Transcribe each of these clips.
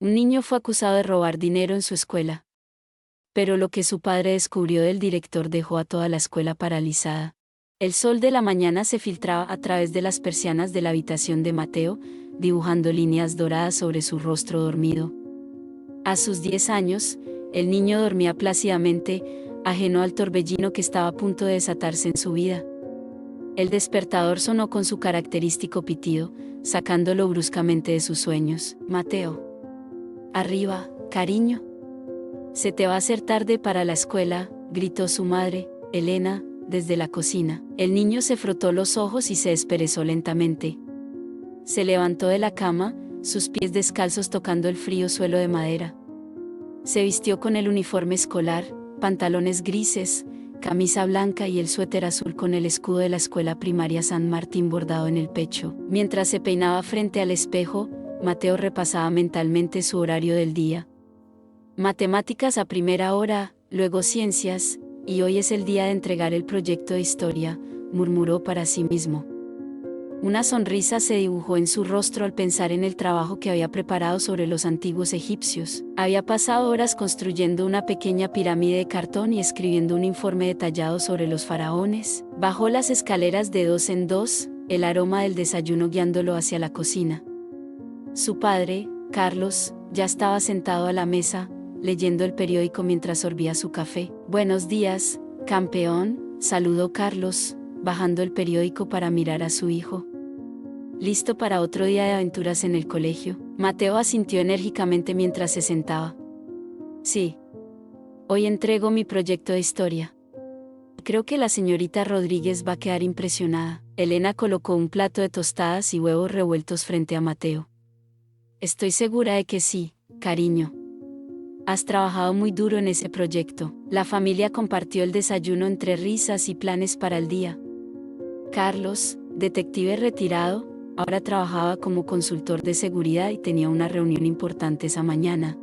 Un niño fue acusado de robar dinero en su escuela. Pero lo que su padre descubrió del director dejó a toda la escuela paralizada. El sol de la mañana se filtraba a través de las persianas de la habitación de Mateo, dibujando líneas doradas sobre su rostro dormido. A sus 10 años, el niño dormía plácidamente, ajeno al torbellino que estaba a punto de desatarse en su vida. El despertador sonó con su característico pitido, sacándolo bruscamente de sus sueños. Mateo. Arriba, cariño. Se te va a hacer tarde para la escuela, gritó su madre, Elena, desde la cocina. El niño se frotó los ojos y se desperezó lentamente. Se levantó de la cama, sus pies descalzos tocando el frío suelo de madera. Se vistió con el uniforme escolar, pantalones grises, camisa blanca y el suéter azul con el escudo de la escuela primaria San Martín bordado en el pecho. Mientras se peinaba frente al espejo, Mateo repasaba mentalmente su horario del día. Matemáticas a primera hora, luego ciencias, y hoy es el día de entregar el proyecto de historia, murmuró para sí mismo. Una sonrisa se dibujó en su rostro al pensar en el trabajo que había preparado sobre los antiguos egipcios. Había pasado horas construyendo una pequeña pirámide de cartón y escribiendo un informe detallado sobre los faraones. Bajó las escaleras de 2 en 2, el aroma del desayuno guiándolo hacia la cocina. Su padre, Carlos, ya estaba sentado a la mesa, leyendo el periódico mientras sorbía su café. Buenos días, campeón, saludó Carlos, bajando el periódico para mirar a su hijo. ¿Listo para otro día de aventuras en el colegio? Mateo asintió enérgicamente mientras se sentaba. Sí. Hoy entrego mi proyecto de historia. Creo que la señorita Rodríguez va a quedar impresionada. Elena colocó un plato de tostadas y huevos revueltos frente a Mateo. Estoy segura de que sí, cariño. Has trabajado muy duro en ese proyecto. La familia compartió el desayuno entre risas y planes para el día. Carlos, detective retirado, ahora trabajaba como consultor de seguridad y tenía una reunión importante esa mañana.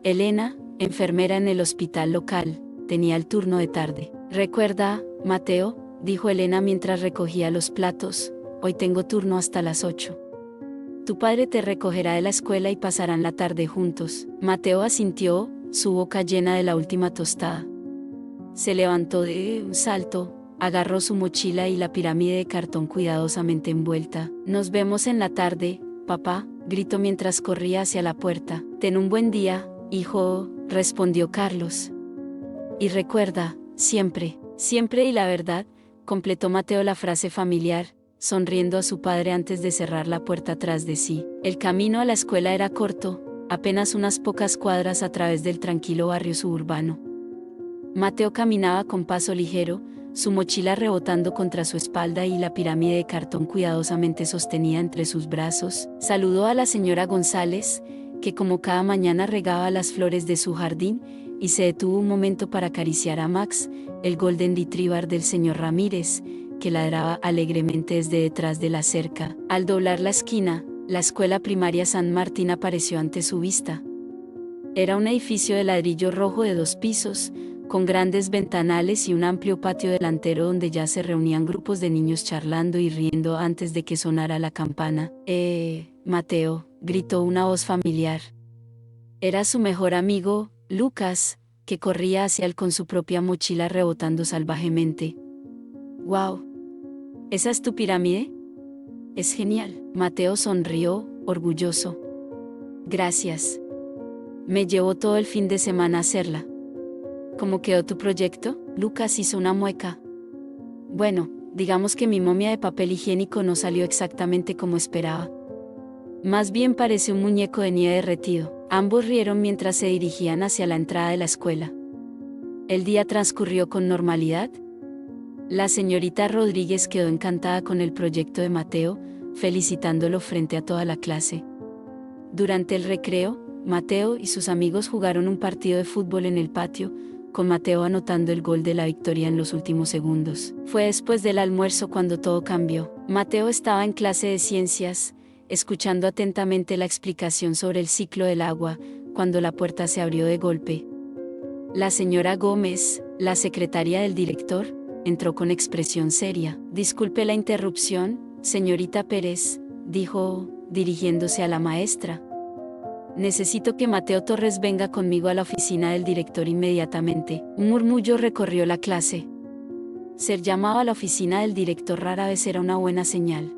Elena, enfermera en el hospital local, tenía el turno de tarde. Recuerda, Mateo, dijo Elena mientras recogía los platos, hoy tengo turno hasta las 8. Tu padre te recogerá de la escuela y pasarán la tarde juntos. Mateo asintió, su boca llena de la última tostada. Se levantó de un salto, agarró su mochila y la pirámide de cartón cuidadosamente envuelta. Nos vemos en la tarde, papá, gritó mientras corría hacia la puerta. Ten un buen día, hijo, respondió Carlos. Y recuerda, siempre, siempre y la verdad, completó Mateo la frase familiar, sonriendo a su padre antes de cerrar la puerta tras de sí. El camino a la escuela era corto, apenas unas pocas cuadras a través del tranquilo barrio suburbano. Mateo caminaba con paso ligero, su mochila rebotando contra su espalda y la pirámide de cartón cuidadosamente sostenida entre sus brazos. Saludó a la señora González, que como cada mañana regaba las flores de su jardín, y se detuvo un momento para acariciar a Max, el golden retriever del señor Ramírez, que ladraba alegremente desde detrás de la cerca. Al doblar la esquina, la escuela primaria San Martín apareció ante su vista. Era un edificio de ladrillo rojo de 2 pisos, con grandes ventanales y un amplio patio delantero donde ya se reunían grupos de niños charlando y riendo antes de que sonara la campana. Mateo, gritó una voz familiar. Era su mejor amigo, Lucas, que corría hacia él con su propia mochila rebotando salvajemente. ¡Wow! ¿Esa es tu pirámide? Es genial. Mateo sonrió, orgulloso. Gracias. Me llevó todo el fin de semana a hacerla. ¿Cómo quedó tu proyecto? Lucas hizo una mueca. Bueno, digamos que mi momia de papel higiénico no salió exactamente como esperaba. Más bien parece un muñeco de nieve derretido. Ambos rieron mientras se dirigían hacia la entrada de la escuela. ¿El día transcurrió con normalidad? La señorita Rodríguez quedó encantada con el proyecto de Mateo, felicitándolo frente a toda la clase. Durante el recreo, Mateo y sus amigos jugaron un partido de fútbol en el patio, con Mateo anotando el gol de la victoria en los últimos segundos. Fue después del almuerzo cuando todo cambió. Mateo estaba en clase de ciencias, escuchando atentamente la explicación sobre el ciclo del agua, cuando la puerta se abrió de golpe. La señora Gómez, la secretaria del director, entró con expresión seria. Disculpe la interrupción, señorita Pérez, dijo, dirigiéndose a la maestra. Necesito que Mateo Torres venga conmigo a la oficina del director inmediatamente. Un murmullo recorrió la clase. Ser llamado a la oficina del director rara vez era una buena señal.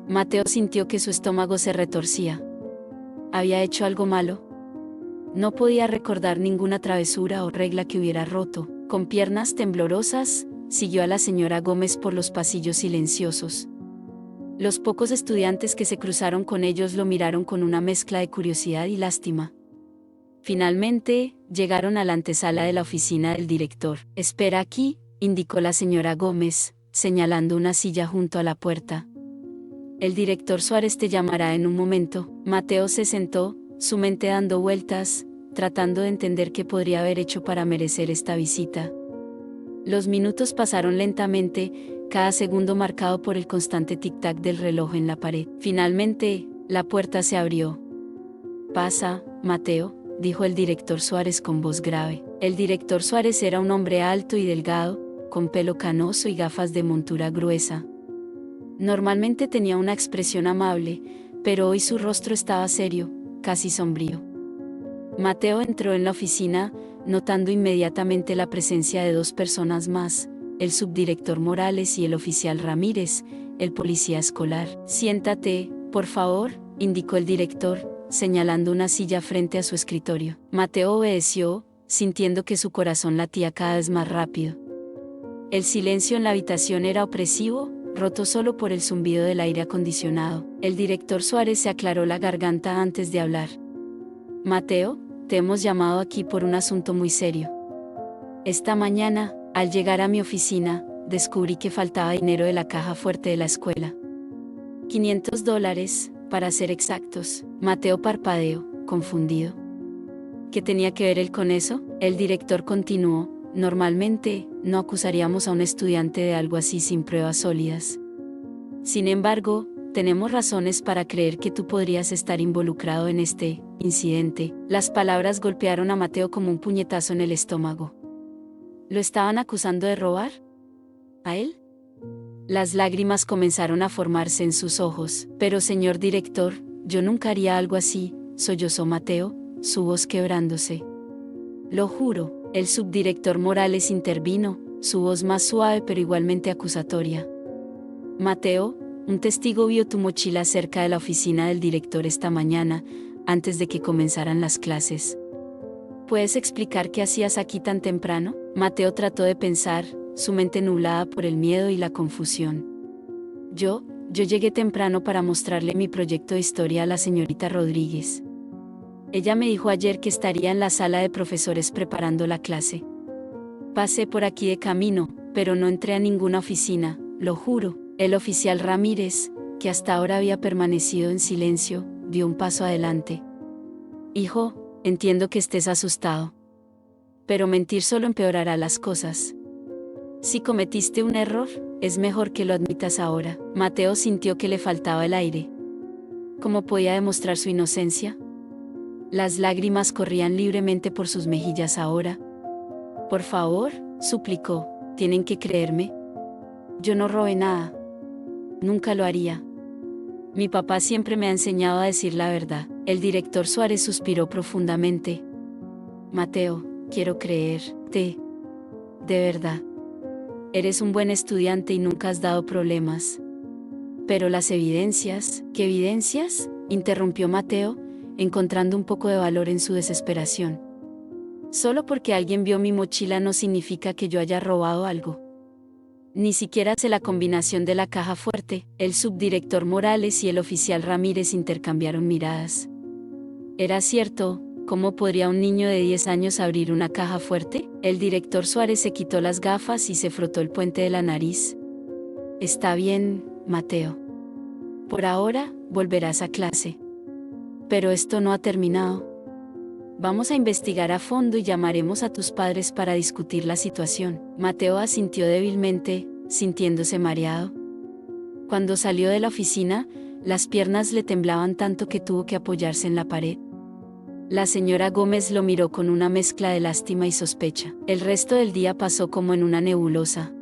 Mateo sintió que su estómago se retorcía. ¿Había hecho algo malo? No podía recordar ninguna travesura o regla que hubiera roto. Con piernas temblorosas, siguió a la señora Gómez por los pasillos silenciosos. Los pocos estudiantes que se cruzaron con ellos lo miraron con una mezcla de curiosidad y lástima. Finalmente, llegaron a la antesala de la oficina del director. «Espera aquí», indicó la señora Gómez, señalando una silla junto a la puerta. «El director Suárez te llamará en un momento». Mateo se sentó, su mente dando vueltas, tratando de entender qué podría haber hecho para merecer esta visita. Los minutos pasaron lentamente, cada segundo marcado por el constante tic-tac del reloj en la pared. Finalmente, la puerta se abrió. «Pasa, Mateo», dijo el director Suárez con voz grave. El director Suárez era un hombre alto y delgado, con pelo canoso y gafas de montura gruesa. Normalmente tenía una expresión amable, pero hoy su rostro estaba serio, casi sombrío. Mateo entró en la oficina, notando inmediatamente la presencia de dos personas más, el subdirector Morales y el oficial Ramírez, el policía escolar. «Siéntate, por favor», indicó el director, señalando una silla frente a su escritorio. Mateo obedeció, sintiendo que su corazón latía cada vez más rápido. El silencio en la habitación era opresivo, roto solo por el zumbido del aire acondicionado. El director Suárez se aclaró la garganta antes de hablar. «Mateo, te hemos llamado aquí por un asunto muy serio. Esta mañana, al llegar a mi oficina, descubrí que faltaba dinero de la caja fuerte de la escuela. $500, para ser exactos». Mateo parpadeó, confundido. ¿Qué tenía que ver él con eso? El director continuó: «Normalmente, no acusaríamos a un estudiante de algo así sin pruebas sólidas. Sin embargo, tenemos razones para creer que tú podrías estar involucrado en este incidente». Las palabras golpearon a Mateo como un puñetazo en el estómago. ¿Lo estaban acusando de robar? ¿A él? Las lágrimas comenzaron a formarse en sus ojos. «Pero señor director, yo nunca haría algo así», sollozó Mateo, su voz quebrándose. «Lo juro». El subdirector Morales intervino, su voz más suave pero igualmente acusatoria. «Mateo, un testigo vio tu mochila cerca de la oficina del director esta mañana, antes de que comenzaran las clases. ¿Puedes explicar qué hacías aquí tan temprano?». Mateo trató de pensar, su mente nublada por el miedo y la confusión. Yo llegué temprano para mostrarle mi proyecto de historia a la señorita Rodríguez. Ella me dijo ayer que estaría en la sala de profesores preparando la clase. Pasé por aquí de camino, pero no entré a ninguna oficina, lo juro». El oficial Ramírez, que hasta ahora había permanecido en silencio, dio un paso adelante. «Hijo, entiendo que estés asustado. Pero mentir solo empeorará las cosas. Si cometiste un error, es mejor que lo admitas ahora». Mateo sintió que le faltaba el aire. ¿Cómo podía demostrar su inocencia? Las lágrimas corrían libremente por sus mejillas ahora. «Por favor», suplicó, «tienen que creerme. Yo no robé nada. Nunca lo haría. Mi papá siempre me ha enseñado a decir la verdad». El director Suárez suspiró profundamente. «Mateo, quiero creerte. De verdad. Eres un buen estudiante y nunca has dado problemas. Pero las evidencias». «¿Qué evidencias?», interrumpió Mateo, encontrando un poco de valor en su desesperación. «Solo porque alguien vio mi mochila no significa que yo haya robado algo. Ni siquiera sé la combinación de la caja fuerte». El subdirector Morales y el oficial Ramírez intercambiaron miradas. «¿Era cierto? ¿Cómo podría un niño de 10 años abrir una caja fuerte?». El director Suárez se quitó las gafas y se frotó el puente de la nariz. «Está bien, Mateo. Por ahora, volverás a clase. Pero esto no ha terminado. Vamos a investigar a fondo y llamaremos a tus padres para discutir la situación». Mateo asintió débilmente, sintiéndose mareado. Cuando salió de la oficina, las piernas le temblaban tanto que tuvo que apoyarse en la pared. La señora Gómez lo miró con una mezcla de lástima y sospecha. El resto del día pasó como en una nebulosa.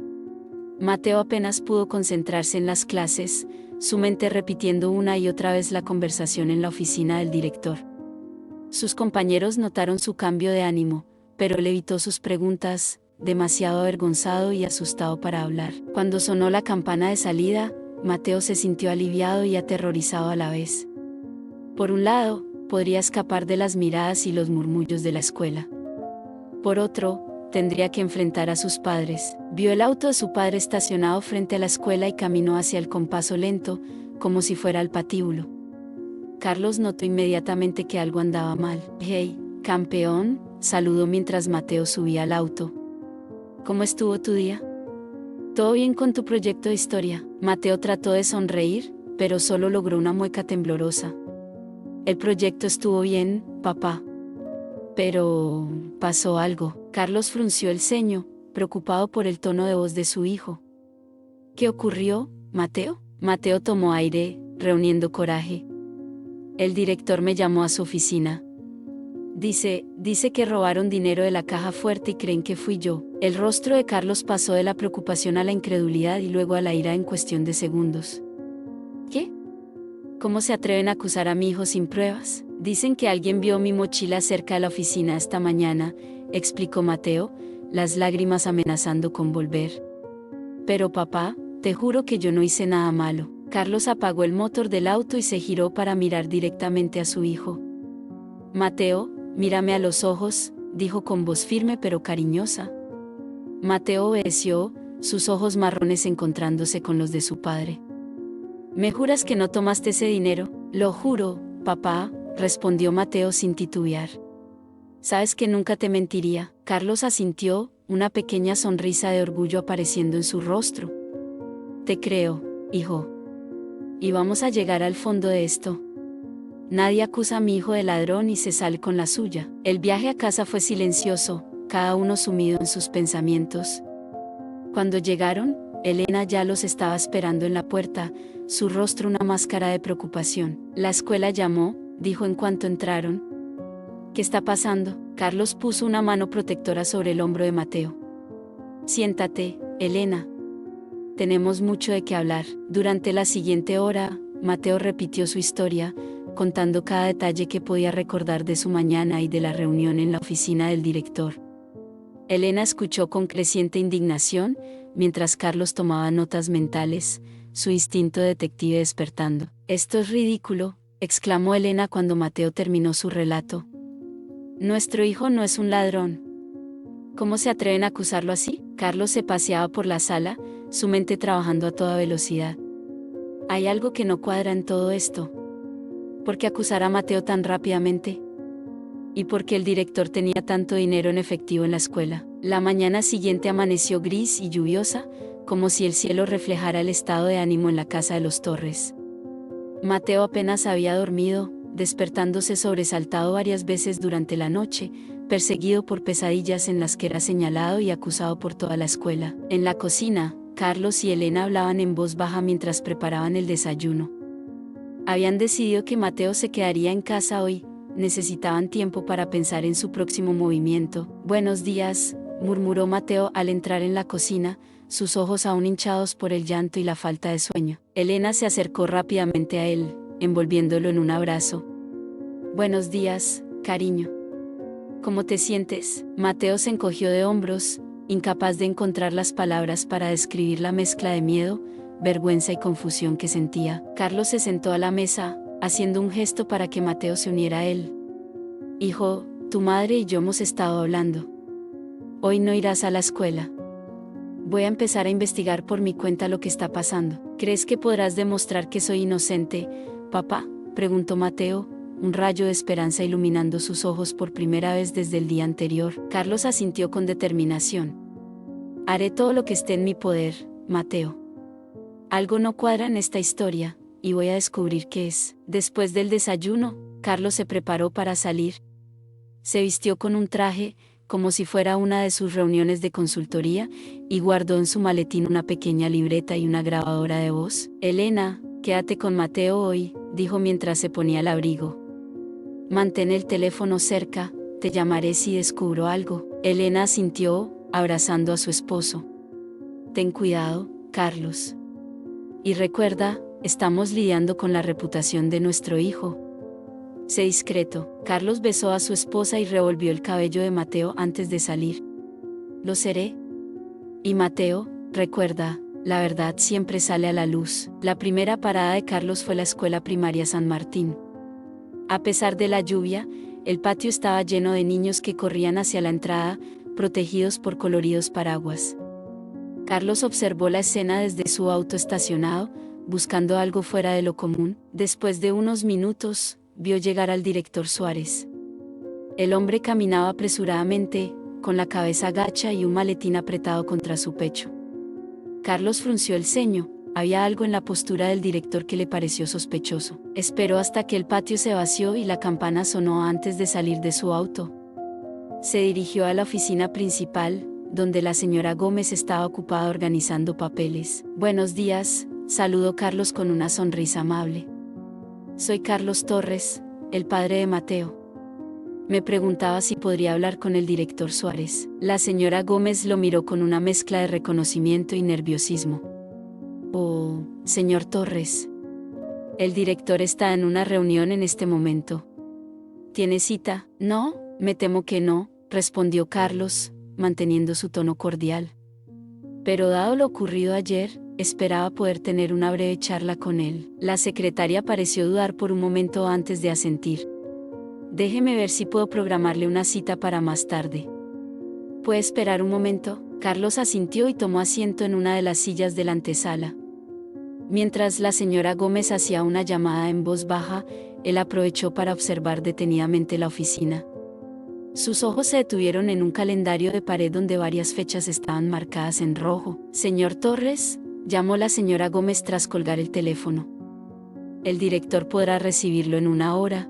Mateo apenas pudo concentrarse en las clases, su mente repitiendo una y otra vez la conversación en la oficina del director. Sus compañeros notaron su cambio de ánimo, pero él evitó sus preguntas, demasiado avergonzado y asustado para hablar. Cuando sonó la campana de salida, Mateo se sintió aliviado y aterrorizado a la vez. Por un lado, podría escapar de las miradas y los murmullos de la escuela. Por otro, tendría que enfrentar a sus padres. Vio el auto de su padre estacionado frente a la escuela y caminó hacia él con paso lento, como si fuera al patíbulo. Carlos notó inmediatamente que algo andaba mal. «Hey, campeón», saludó mientras Mateo subía al auto. «¿Cómo estuvo tu día? ¿Todo bien con tu proyecto de historia?». Mateo trató de sonreír, pero solo logró una mueca temblorosa. «El proyecto estuvo bien, papá. Pero pasó algo». Carlos frunció el ceño, preocupado por el tono de voz de su hijo. «¿Qué ocurrió, Mateo?». Mateo tomó aire, reuniendo coraje. «El director me llamó a su oficina. Dice que robaron dinero de la caja fuerte y creen que fui yo». El rostro de Carlos pasó de la preocupación a la incredulidad y luego a la ira en cuestión de segundos. «¿Qué? ¿Cómo se atreven a acusar a mi hijo sin pruebas? Dicen que alguien vio mi mochila cerca de la oficina esta mañana», explicó Mateo, las lágrimas amenazando con volver. «Pero papá, te juro que yo no hice nada malo». Carlos apagó el motor del auto y se giró para mirar directamente a su hijo. «Mateo, mírame a los ojos», dijo con voz firme pero cariñosa. Mateo obedeció, sus ojos marrones encontrándose con los de su padre. «¿Me juras que no tomaste ese dinero?». «Lo juro, papá», respondió Mateo sin titubear. «Sabes que nunca te mentiría». Carlos asintió, una pequeña sonrisa de orgullo apareciendo en su rostro. «Te creo, hijo. Y vamos a llegar al fondo de esto. Nadie acusa a mi hijo de ladrón y se sale con la suya». El viaje a casa fue silencioso, cada uno sumido en sus pensamientos. Cuando llegaron, Elena ya los estaba esperando en la puerta, su rostro una máscara de preocupación. «La escuela llamó», dijo en cuanto entraron. «¿Qué está pasando?». Carlos puso una mano protectora sobre el hombro de Mateo. «Siéntate, Elena. Tenemos mucho de qué hablar». Durante la siguiente hora, Mateo repitió su historia, contando cada detalle que podía recordar de su mañana y de la reunión en la oficina del director. Elena escuchó con creciente indignación, mientras Carlos tomaba notas mentales, su instinto detective despertando. «Esto es ridículo», exclamó Elena cuando Mateo terminó su relato. «Nuestro hijo no es un ladrón. ¿Cómo se atreven a acusarlo así?». Carlos se paseaba por la sala, su mente trabajando a toda velocidad. «Hay algo que no cuadra en todo esto. ¿Por qué acusar a Mateo tan rápidamente? ¿Y por qué el director tenía tanto dinero en efectivo en la escuela?». La mañana siguiente amaneció gris y lluviosa, como si el cielo reflejara el estado de ánimo en la casa de los Torres. Mateo apenas había dormido, despertándose sobresaltado varias veces durante la noche, perseguido por pesadillas en las que era señalado y acusado por toda la escuela. En la cocina, Carlos y Elena hablaban en voz baja mientras preparaban el desayuno. Habían decidido que Mateo se quedaría en casa hoy, necesitaban tiempo para pensar en su próximo movimiento. «Buenos días», murmuró Mateo al entrar en la cocina, sus ojos aún hinchados por el llanto y la falta de sueño. Elena se acercó rápidamente a él, envolviéndolo en un abrazo. «Buenos días, cariño. ¿Cómo te sientes?». Mateo se encogió de hombros, incapaz de encontrar las palabras para describir la mezcla de miedo, vergüenza y confusión que sentía. Carlos se sentó a la mesa, haciendo un gesto para que Mateo se uniera a él. «Hijo, tu madre y yo hemos estado hablando. Hoy no irás a la escuela. Voy a empezar a investigar por mi cuenta lo que está pasando». «¿Crees que podrás demostrar que soy inocente, papá?», preguntó Mateo, un rayo de esperanza iluminando sus ojos por primera vez desde el día anterior. Carlos asintió con determinación. «Haré todo lo que esté en mi poder, Mateo. Algo no cuadra en esta historia, y voy a descubrir qué es». Después del desayuno, Carlos se preparó para salir. Se vistió con un traje, como si fuera una de sus reuniones de consultoría, y guardó en su maletín una pequeña libreta y una grabadora de voz. «Elena, quédate con Mateo hoy», dijo mientras se ponía el abrigo. «Mantén el teléfono cerca, te llamaré si descubro algo». Elena asintió, abrazando a su esposo. «Ten cuidado, Carlos. Y recuerda, estamos lidiando con la reputación de nuestro hijo». Sé discreto. Carlos besó a su esposa y revolvió el cabello de Mateo antes de salir. Lo seré. Y Mateo, recuerda, la verdad siempre sale a la luz. La primera parada de Carlos fue la escuela primaria San Martín. A pesar de la lluvia, el patio estaba lleno de niños que corrían hacia la entrada, protegidos por coloridos paraguas. Carlos observó la escena desde su auto estacionado, buscando algo fuera de lo común. Después de unos minutos, vio llegar al director Suárez. El hombre caminaba apresuradamente, con la cabeza gacha y un maletín apretado contra su pecho. Carlos frunció el ceño. Había algo en la postura del director que le pareció sospechoso. Esperó hasta que el patio se vació y la campana sonó antes de salir de su auto. Se dirigió a la oficina principal, donde la señora Gómez estaba ocupada organizando papeles. Buenos días, saludó Carlos con una sonrisa amable. Soy Carlos Torres, el padre de Mateo. Me preguntaba si podría hablar con el director Suárez. La señora Gómez lo miró con una mezcla de reconocimiento y nerviosismo. Oh, señor Torres. El director está en una reunión en este momento. ¿Tiene cita? No, me temo que no, respondió Carlos, manteniendo su tono cordial. Pero dado lo ocurrido ayer, esperaba poder tener una breve charla con él. La secretaria pareció dudar por un momento antes de asentir. Déjeme ver si puedo programarle una cita para más tarde. ¿Puede esperar un momento? Carlos asintió y tomó asiento en una de las sillas de la antesala. Mientras la señora Gómez hacía una llamada en voz baja, él aprovechó para observar detenidamente la oficina. Sus ojos se detuvieron en un calendario de pared donde varias fechas estaban marcadas en rojo. Señor Torres, llamó la señora Gómez tras colgar el teléfono. El director podrá recibirlo en 1 hora.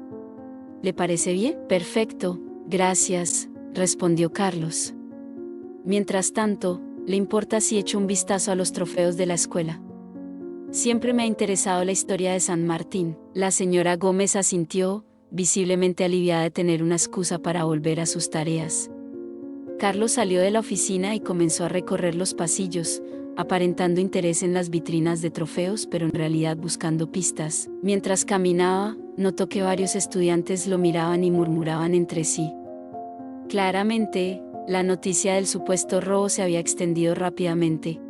¿Le parece bien? Perfecto, gracias, respondió Carlos. Mientras tanto, ¿le importa si echo un vistazo a los trofeos de la escuela? Siempre me ha interesado la historia de San Martín. La señora Gómez asintió, visiblemente aliviada de tener una excusa para volver a sus tareas. Carlos salió de la oficina y comenzó a recorrer los pasillos, aparentando interés en las vitrinas de trofeos, pero en realidad buscando pistas. Mientras caminaba, notó que varios estudiantes lo miraban y murmuraban entre sí. Claramente, la noticia del supuesto robo se había extendido rápidamente.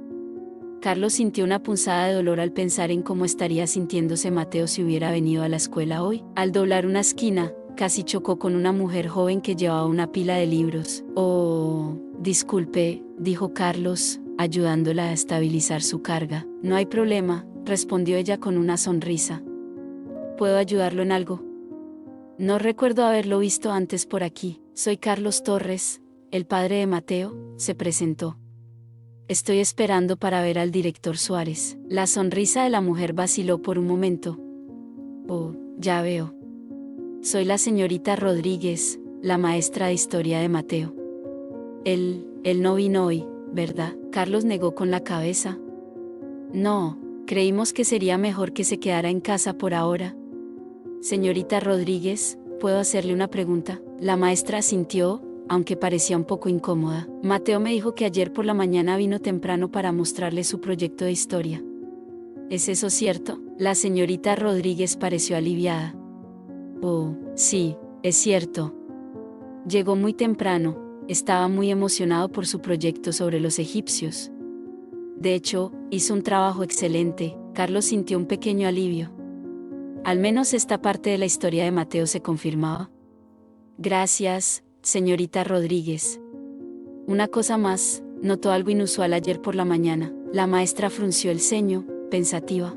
Carlos sintió una punzada de dolor al pensar en cómo estaría sintiéndose Mateo si hubiera venido a la escuela hoy. Al doblar una esquina, casi chocó con una mujer joven que llevaba una pila de libros. Oh, disculpe, dijo Carlos, ayudándola a estabilizar su carga. No hay problema, respondió ella con una sonrisa. ¿Puedo ayudarlo en algo? No recuerdo haberlo visto antes por aquí. Soy Carlos Torres, el padre de Mateo, se presentó. Estoy esperando para ver al director Suárez. La sonrisa de la mujer vaciló por un momento. Oh, ya veo. Soy la señorita Rodríguez, la maestra de historia de Mateo. Él no vino hoy, ¿verdad? Carlos negó con la cabeza. No, creímos que sería mejor que se quedara en casa por ahora. Señorita Rodríguez, ¿puedo hacerle una pregunta? La maestra asintió, aunque parecía un poco incómoda. Mateo me dijo que ayer por la mañana vino temprano para mostrarle su proyecto de historia. ¿Es eso cierto? La señorita Rodríguez pareció aliviada. Oh, sí, es cierto. Llegó muy temprano, estaba muy emocionado por su proyecto sobre los egipcios. De hecho, hizo un trabajo excelente. Carlos sintió un pequeño alivio. Al menos esta parte de la historia de Mateo se confirmaba. Gracias, señorita Rodríguez. Una cosa más, notó algo inusual ayer por la mañana. La maestra frunció el ceño, pensativa.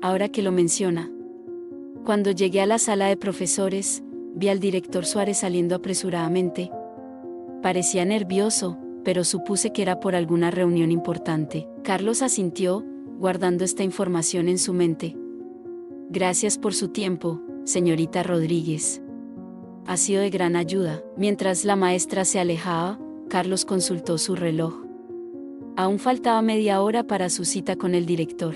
Ahora que lo menciona. Cuando llegué a la sala de profesores, vi al director Suárez saliendo apresuradamente. Parecía nervioso, pero supuse que era por alguna reunión importante. Carlos asintió, guardando esta información en su mente. Gracias por su tiempo, señorita Rodríguez. Ha sido de gran ayuda. Mientras la maestra se alejaba, Carlos consultó su reloj. Aún faltaba media hora para su cita con el director.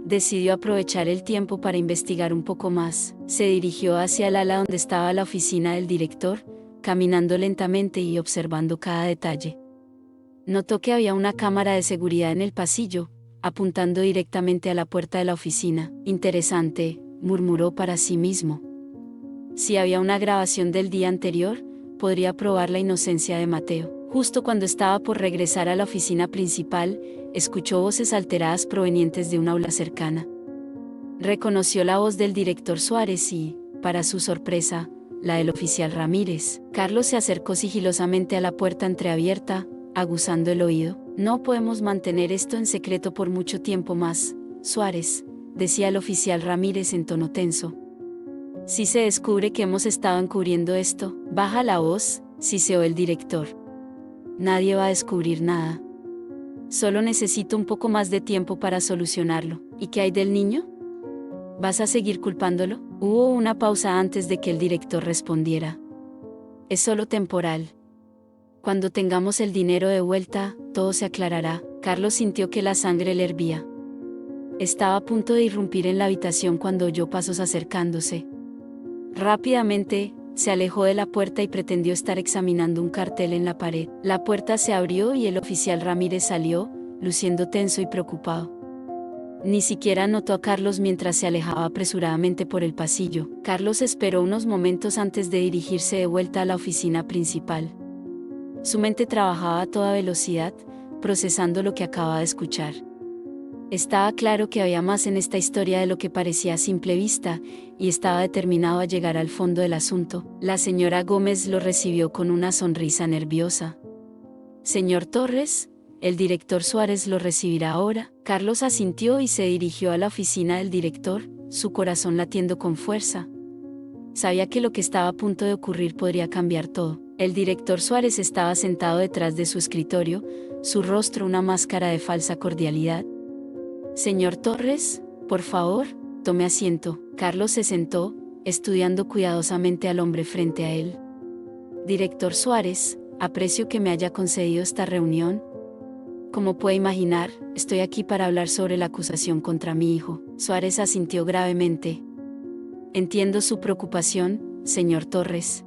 Decidió aprovechar el tiempo para investigar un poco más. Se dirigió hacia el ala donde estaba la oficina del director, caminando lentamente y observando cada detalle. Notó que había una cámara de seguridad en el pasillo, apuntando directamente a la puerta de la oficina. Interesante, murmuró para sí mismo. Si había una grabación del día anterior, podría probar la inocencia de Mateo. Justo cuando estaba por regresar a la oficina principal, escuchó voces alteradas provenientes de un aula cercana. Reconoció la voz del director Suárez y, para su sorpresa, la del oficial Ramírez. Carlos se acercó sigilosamente a la puerta entreabierta, aguzando el oído. No podemos mantener esto en secreto por mucho tiempo más, Suárez, decía el oficial Ramírez en tono tenso. Si se descubre que hemos estado encubriendo esto, baja la voz, siseó el director. Nadie va a descubrir nada. Solo necesito un poco más de tiempo para solucionarlo. ¿Y qué hay del niño? ¿Vas a seguir culpándolo? Hubo una pausa antes de que el director respondiera. Es solo temporal. Cuando tengamos el dinero de vuelta, todo se aclarará. Carlos sintió que la sangre le hervía. Estaba a punto de irrumpir en la habitación cuando oyó pasos acercándose. Rápidamente, se alejó de la puerta y pretendió estar examinando un cartel en la pared. La puerta se abrió y el oficial Ramírez salió, luciendo tenso y preocupado. Ni siquiera notó a Carlos mientras se alejaba apresuradamente por el pasillo. Carlos esperó unos momentos antes de dirigirse de vuelta a la oficina principal. Su mente trabajaba a toda velocidad, procesando lo que acababa de escuchar. Estaba claro que había más en esta historia de lo que parecía a simple vista, y estaba determinado a llegar al fondo del asunto. La señora Gómez lo recibió con una sonrisa nerviosa. Señor Torres, el director Suárez lo recibirá ahora. Carlos asintió y se dirigió a la oficina del director, su corazón latiendo con fuerza. Sabía que lo que estaba a punto de ocurrir podría cambiar todo. El director Suárez estaba sentado detrás de su escritorio, su rostro una máscara de falsa cordialidad. Señor Torres, por favor, tome asiento. Carlos se sentó, estudiando cuidadosamente al hombre frente a él. Director Suárez, aprecio que me haya concedido esta reunión. Como puede imaginar, estoy aquí para hablar sobre la acusación contra mi hijo. Suárez asintió gravemente. Entiendo su preocupación, señor Torres.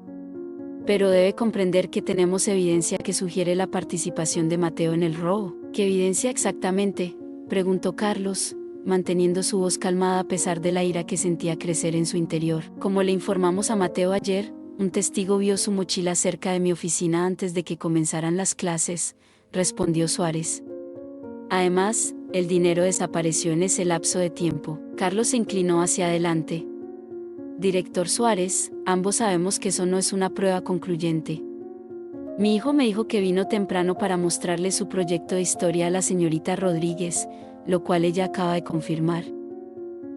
Pero debe comprender que tenemos evidencia que sugiere la participación de Mateo en el robo. ¿Qué evidencia exactamente?, preguntó Carlos, manteniendo su voz calmada a pesar de la ira que sentía crecer en su interior. Como le informamos a Mateo ayer, un testigo vio su mochila cerca de mi oficina antes de que comenzaran las clases, respondió Suárez. Además, el dinero desapareció en ese lapso de tiempo. Carlos se inclinó hacia adelante. Director Suárez, ambos sabemos que eso no es una prueba concluyente. Mi hijo me dijo que vino temprano para mostrarle su proyecto de historia a la señorita Rodríguez, lo cual ella acaba de confirmar.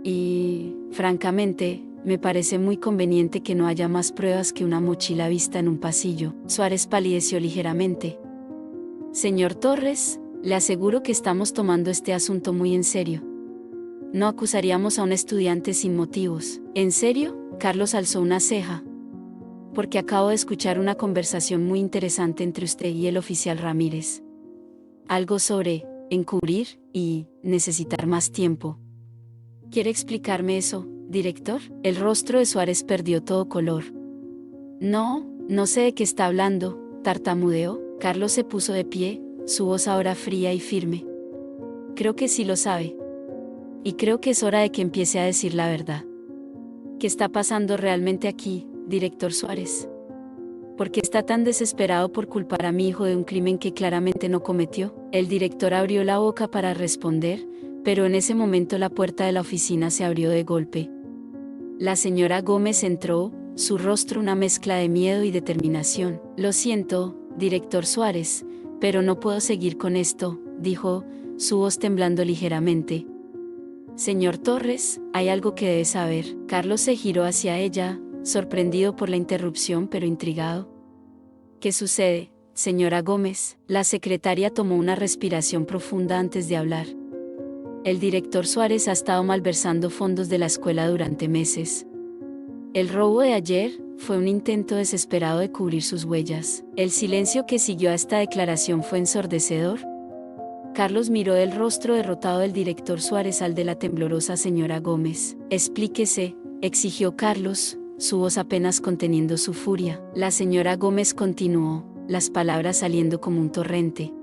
Y, francamente, me parece muy conveniente que no haya más pruebas que una mochila vista en un pasillo. Suárez palideció ligeramente. Señor Torres, le aseguro que estamos tomando este asunto muy en serio. No acusaríamos a un estudiante sin motivos. ¿En serio? Carlos alzó una ceja. Porque acabo de escuchar una conversación muy interesante entre usted y el oficial Ramírez. Algo sobre encubrir y necesitar más tiempo. ¿Quiere explicarme eso, director? El rostro de Suárez perdió todo color. No sé de qué está hablando, tartamudeó. Carlos se puso de pie, su voz ahora fría y firme. Creo que sí lo sabe. Y creo que es hora de que empiece a decir la verdad. ¿Qué está pasando realmente aquí, director Suárez? ¿Por qué está tan desesperado por culpar a mi hijo de un crimen que claramente no cometió? El director abrió la boca para responder, pero en ese momento la puerta de la oficina se abrió de golpe. La señora Gómez entró, su rostro una mezcla de miedo y determinación. Lo siento, director Suárez, pero no puedo seguir con esto, dijo, su voz temblando ligeramente. Señor Torres, hay algo que debe saber. Carlos se giró hacia ella, sorprendido por la interrupción pero intrigado. ¿Qué sucede, señora Gómez? La secretaria tomó una respiración profunda antes de hablar. El director Suárez ha estado malversando fondos de la escuela durante meses. El robo de ayer fue un intento desesperado de cubrir sus huellas. El silencio que siguió a esta declaración fue ensordecedor. Carlos miró el rostro derrotado del director Suárez al de la temblorosa señora Gómez. Explíquese, exigió Carlos, su voz apenas conteniendo su furia. La señora Gómez continuó, las palabras saliendo como un torrente.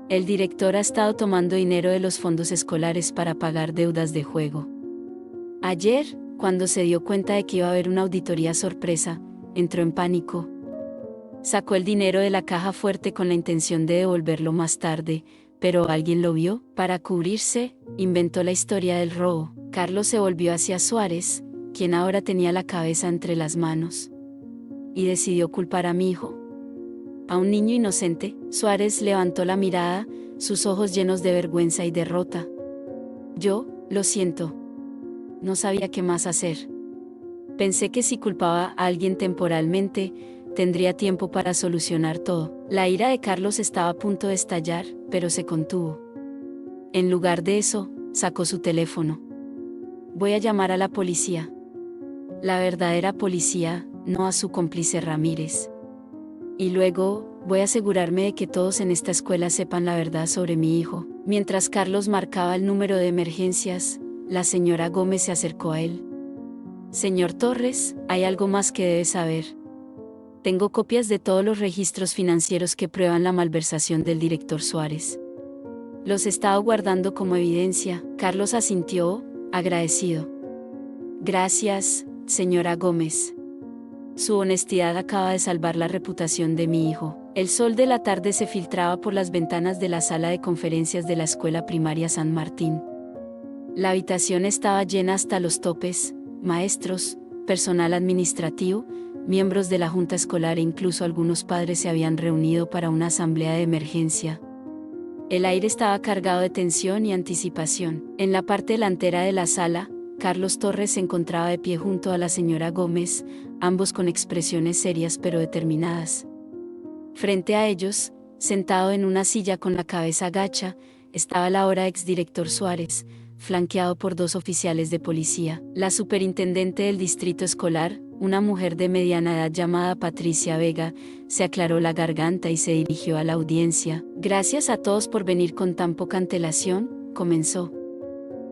El director ha estado tomando dinero de los fondos escolares para pagar deudas de juego. Ayer, Cuando se dio cuenta de que iba a haber una auditoría sorpresa, entró en pánico. Sacó el dinero de la caja fuerte con la intención de devolverlo más tarde, pero alguien lo vio. Para cubrirse, inventó la historia del robo. Carlos se volvió hacia Suárez, quien ahora tenía la cabeza entre las manos, y decidió culpar a mi hijo. A un niño inocente. Suárez levantó la mirada, sus ojos llenos de vergüenza y derrota. Yo, lo siento. No sabía qué más hacer. Pensé que si culpaba a alguien temporalmente, tendría tiempo para solucionar todo. La ira de Carlos estaba a punto de estallar, pero se contuvo. En lugar de eso, sacó su teléfono. Voy a llamar a la policía. La verdadera policía, no a su cómplice Ramírez. Y luego, voy a asegurarme de que todos en esta escuela sepan la verdad sobre mi hijo. Mientras Carlos marcaba el número de emergencias, la señora Gómez se acercó a él. Señor Torres, hay algo más que debe saber. Tengo copias de todos los registros financieros que prueban la malversación del director Suárez. Los he estado guardando como evidencia. Carlos asintió, agradecido. Gracias, señora Gómez. Su honestidad acaba de salvar la reputación de mi hijo. El sol de la tarde se filtraba por las ventanas de la sala de conferencias de la escuela primaria San Martín. La habitación estaba llena hasta los topes, maestros, personal administrativo, miembros de la junta escolar e incluso algunos padres se habían reunido para una asamblea de emergencia. El aire estaba cargado de tensión y anticipación. En la parte delantera de la sala, Carlos Torres se encontraba de pie junto a la señora Gómez, ambos con expresiones serias pero determinadas. Frente a ellos, sentado en una silla con la cabeza gacha, estaba el ahora exdirector Suárez, flanqueado por 2 oficiales de policía. La superintendente del distrito escolar, una mujer de mediana edad llamada Patricia Vega, se aclaró la garganta y se dirigió a la audiencia. Gracias a todos por venir con tan poca antelación, comenzó.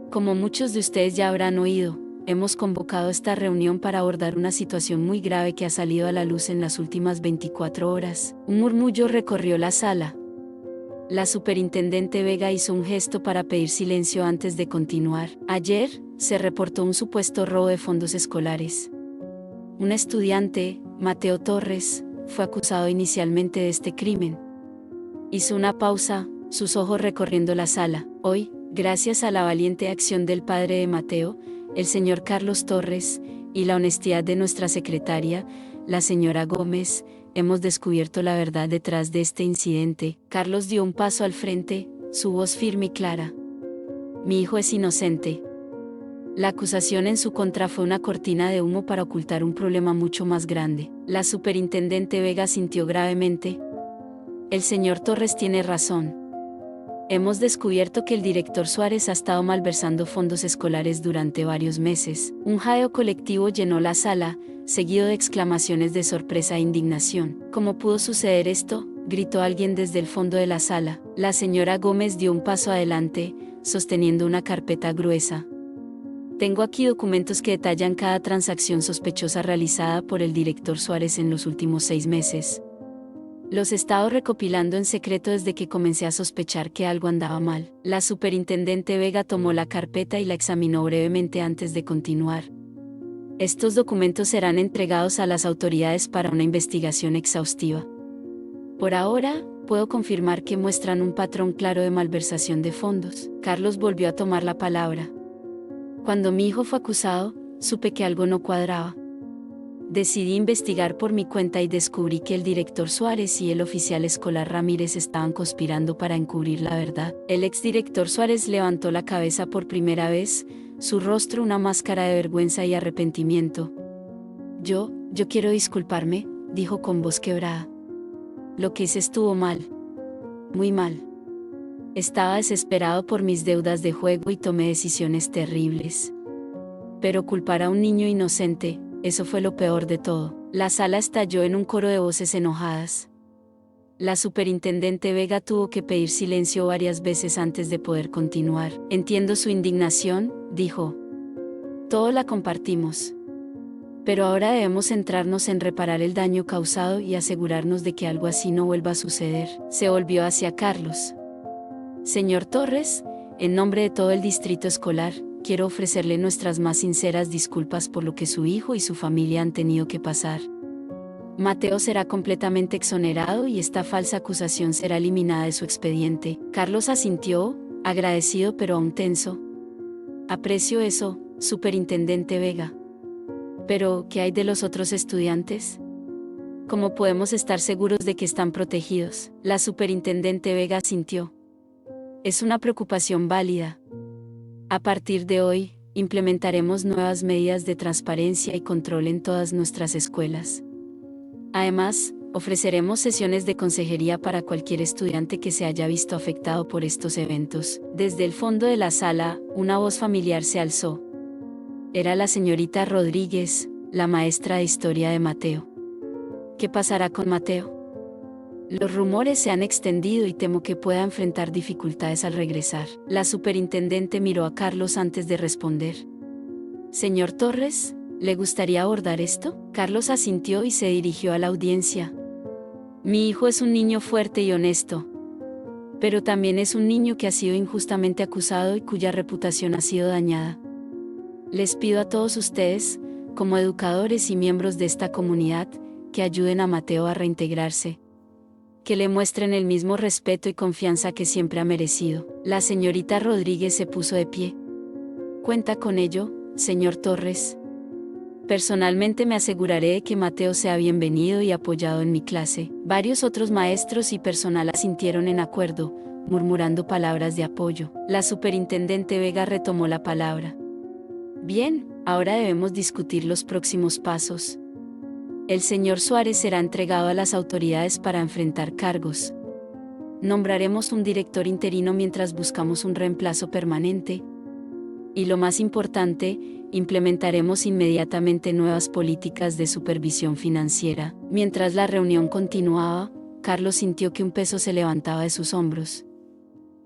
Como muchos de ustedes ya habrán oído, hemos convocado esta reunión para abordar una situación muy grave que ha salido a la luz en las últimas 24 horas. Un murmullo recorrió la sala. La superintendente Vega hizo un gesto para pedir silencio antes de continuar. Ayer, se reportó un supuesto robo de fondos escolares. Un estudiante, Mateo Torres, fue acusado inicialmente de este crimen. Hizo una pausa, sus ojos recorriendo la sala. Hoy, gracias a la valiente acción del padre de Mateo, el señor Carlos Torres, y la honestidad de nuestra secretaria, la señora Gómez, hemos descubierto la verdad detrás de este incidente. Carlos dio un paso al frente, su voz firme y clara. Mi hijo es inocente. La acusación en su contra fue una cortina de humo para ocultar un problema mucho más grande. La superintendente Vega sintió gravemente. El señor Torres tiene razón. Hemos descubierto que el director Suárez ha estado malversando fondos escolares durante varios meses. Un jadeo colectivo llenó la sala, seguido de exclamaciones de sorpresa e indignación. ¿Cómo pudo suceder esto?, gritó alguien desde el fondo de la sala. La señora Gómez dio un paso adelante, sosteniendo una carpeta gruesa. Tengo aquí documentos que detallan cada transacción sospechosa realizada por el director Suárez en los últimos 6 meses. Los he estado recopilando en secreto desde que comencé a sospechar que algo andaba mal. La superintendente Vega tomó la carpeta y la examinó brevemente antes de continuar. Estos documentos serán entregados a las autoridades para una investigación exhaustiva. Por ahora, puedo confirmar que muestran un patrón claro de malversación de fondos. Carlos volvió a tomar la palabra. Cuando mi hijo fue acusado, supe que algo no cuadraba. Decidí investigar por mi cuenta y descubrí que el director Suárez y el oficial escolar Ramírez estaban conspirando para encubrir la verdad. El exdirector Suárez levantó la cabeza por primera vez, su rostro una máscara de vergüenza y arrepentimiento. Yo quiero disculparme, dijo con voz quebrada. Lo que hice estuvo mal. Muy mal. Estaba desesperado por mis deudas de juego y tomé decisiones terribles. Pero culpar a un niño inocente, eso fue lo peor de todo. La sala estalló en un coro de voces enojadas. La superintendente Vega tuvo que pedir silencio varias veces antes de poder continuar. Entiendo su indignación, dijo. Todo la compartimos. Pero ahora debemos centrarnos en reparar el daño causado y asegurarnos de que algo así no vuelva a suceder. Se volvió hacia Carlos. Señor Torres, en nombre de todo el distrito escolar, quiero ofrecerle nuestras más sinceras disculpas por lo que su hijo y su familia han tenido que pasar. Mateo será completamente exonerado y esta falsa acusación será eliminada de su expediente. Carlos asintió, agradecido pero aún tenso. Aprecio eso, Superintendente Vega. Pero, ¿qué hay de los otros estudiantes? ¿Cómo podemos estar seguros de que están protegidos? La Superintendente Vega asintió. Es una preocupación válida. A partir de hoy, implementaremos nuevas medidas de transparencia y control en todas nuestras escuelas. Además, ofreceremos sesiones de consejería para cualquier estudiante que se haya visto afectado por estos eventos. Desde el fondo de la sala, una voz familiar se alzó. Era la señorita Rodríguez, la maestra de historia de Mateo. ¿Qué pasará con Mateo? Los rumores se han extendido y temo que pueda enfrentar dificultades al regresar. La superintendente miró a Carlos antes de responder. Señor Torres, ¿le gustaría abordar esto? Carlos asintió y se dirigió a la audiencia. Mi hijo es un niño fuerte y honesto. Pero también es un niño que ha sido injustamente acusado y cuya reputación ha sido dañada. Les pido a todos ustedes, como educadores y miembros de esta comunidad, que ayuden a Mateo a reintegrarse. Que le muestren el mismo respeto y confianza que siempre ha merecido. La señorita Rodríguez se puso de pie. Cuenta con ello, señor Torres. Personalmente me aseguraré de que Mateo sea bienvenido y apoyado en mi clase. Varios otros maestros y personal asintieron en acuerdo, murmurando palabras de apoyo. La superintendente Vega retomó la palabra. Bien, ahora debemos discutir los próximos pasos. El señor Suárez será entregado a las autoridades para enfrentar cargos. Nombraremos un director interino mientras buscamos un reemplazo permanente. Y lo más importante, implementaremos inmediatamente nuevas políticas de supervisión financiera. Mientras la reunión continuaba, Carlos sintió que un peso se levantaba de sus hombros.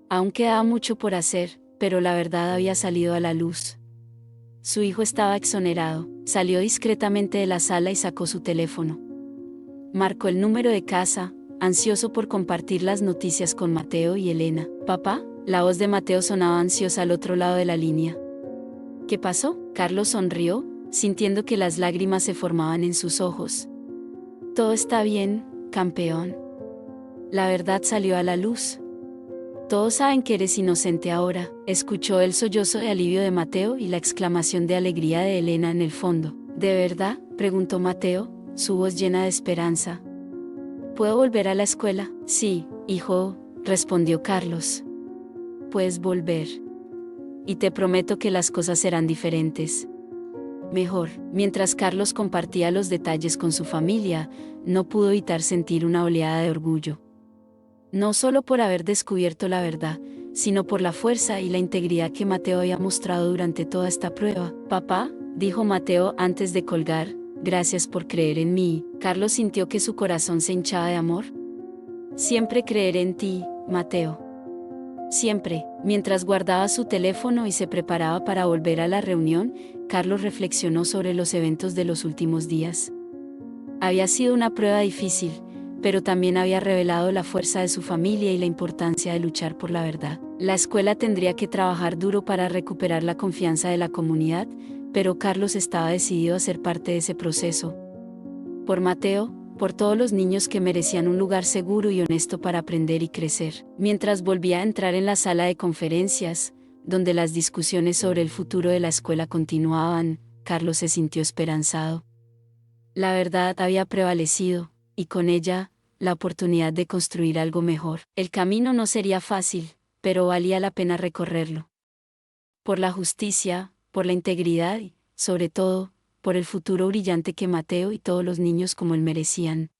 Aún quedaba mucho por hacer, pero la verdad había salido a la luz. Su hijo estaba exonerado. Salió discretamente de la sala y sacó su teléfono. Marcó el número de casa, ansioso por compartir las noticias con Mateo y Elena. «Papá», la voz de Mateo sonaba ansiosa al otro lado de la línea. «¿Qué pasó?». Carlos sonrió, sintiendo que las lágrimas se formaban en sus ojos. «Todo está bien, campeón. La verdad salió a la luz. Todos saben que eres inocente ahora», escuchó el sollozo de alivio de Mateo y la exclamación de alegría de Elena en el fondo. «¿De verdad?», preguntó Mateo, su voz llena de esperanza. «¿Puedo volver a la escuela?». «Sí, hijo», respondió Carlos. «Puedes volver. Y te prometo que las cosas serán diferentes. Mejor». Mientras Carlos compartía los detalles con su familia, no pudo evitar sentir una oleada de orgullo. No solo por haber descubierto la verdad, sino por la fuerza y la integridad que Mateo había mostrado durante toda esta prueba. «Papá», dijo Mateo antes de colgar, «gracias por creer en mí». Carlos sintió que su corazón se hinchaba de amor. «Siempre creeré en ti, Mateo. Siempre». Mientras guardaba su teléfono y se preparaba para volver a la reunión, Carlos reflexionó sobre los eventos de los últimos días. Había sido una prueba difícil, pero también había revelado la fuerza de su familia y la importancia de luchar por la verdad. La escuela tendría que trabajar duro para recuperar la confianza de la comunidad, pero Carlos estaba decidido a ser parte de ese proceso. Por Mateo, por todos los niños que merecían un lugar seguro y honesto para aprender y crecer. Mientras volvía a entrar en la sala de conferencias, donde las discusiones sobre el futuro de la escuela continuaban, Carlos se sintió esperanzado. La verdad había prevalecido, y con ella, la oportunidad de construir algo mejor. El camino no sería fácil, pero valía la pena recorrerlo. Por la justicia, por la integridad y, sobre todo, por el futuro brillante que Mateo y todos los niños como él merecían.